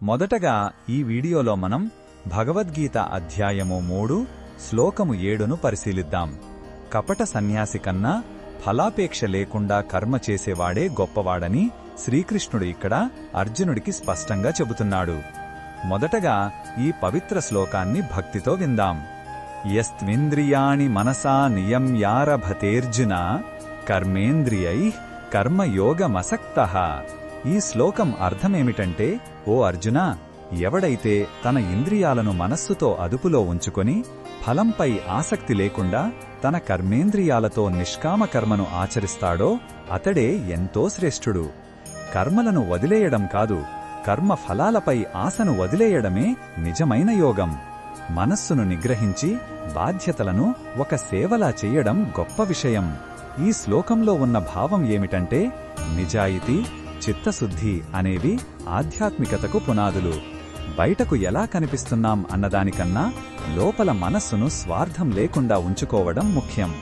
మొదటగా ఈ వీడియోలో మనం భగవద్గీత అధ్యాయము 3 శ్లోకము 7ను పరిశీలిద్దాం. కపట సన్యాసి కన్నా ఫలాపేక్ష లేకుండా కర్మ చేసేవాడే గొప్పవాడని శ్రీకృష్ణుడు ఇక్కడ అర్జునుడికి స్పష్టంగా చెబుతున్నాడు. మొదటగా ఈ పవిత్ర శ్లోకాన్ని భక్తితో విందాం. యస్త్వింద్రియాణి మనసా నియమ్యారభతేర్జున కర్మేంద్రియైః కర్మయోగమసక్తః. ఈ శ్లోకం అర్థమేమిటంటే, ఓ అర్జునా, ఎవడైతే తన ఇంద్రియాలను మనస్సుతో అదుపులో ఉంచుకొని ఫలంపై ఆసక్తి లేకుండా తన కర్మేంద్రియాలతో నిష్కామ కర్మను ఆచరిస్తాడో అతడే ఎంతో శ్రేష్ఠుడు. కర్మలను వదిలేయడం కాదు, కర్మ ఫలాలపై ఆశను వదిలేయడమే నిజమైన యోగం. మనస్సును నిగ్రహించి బాధ్యతలను ఒక సేవలా చెయ్యడం గొప్ప విషయం. ఈ శ్లోకంలో ఉన్న భావం ఏమిటంటే, నిజాయితీ, చిత్తశుద్ధి అనేవి ఆధ్యాత్మికతకు పునాదులు. బయటకు ఎలా కనిపిస్తున్నాం అన్నదానికన్నా లోపల మనస్సును స్వార్థం లేకుండా ఉంచుకోవడం ముఖ్యం.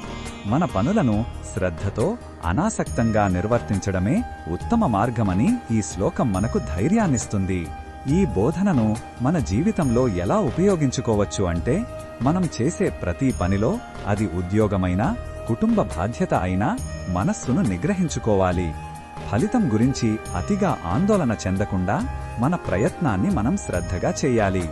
మన పనులను శ్రద్ధతో అనాసక్తంగా నిర్వర్తించడమే ఉత్తమ మార్గమని ఈ శ్లోకం మనకు ధైర్యాన్నిస్తుంది. ఈ బోధనను మన జీవితంలో ఎలా ఉపయోగించుకోవచ్చు అంటే, మనం చేసే ప్రతి పనిలో, అది ఉద్యోగమైనా కుటుంబ బాధ్యత అయినా, మనస్సును నిగ్రహించుకోవాలి. ఫలితం గురించి అతిగా ఆందోళన చెందకుండా మన ప్రయత్నాన్ని మనం శ్రద్ధగా చెయ్యాలి.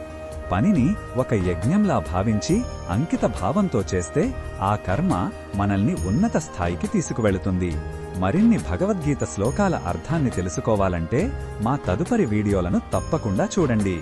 పనిని ఒక యజ్ఞంలా భావించి అంకిత భావంతో చేస్తే ఆ కర్మ మనల్ని ఉన్నత స్థాయికి తీసుకువెళుతుంది. మరిన్ని భగవద్గీత శ్లోకాల అర్థాన్ని తెలుసుకోవాలంటే మా తదుపరి వీడియోలను తప్పకుండా చూడండి.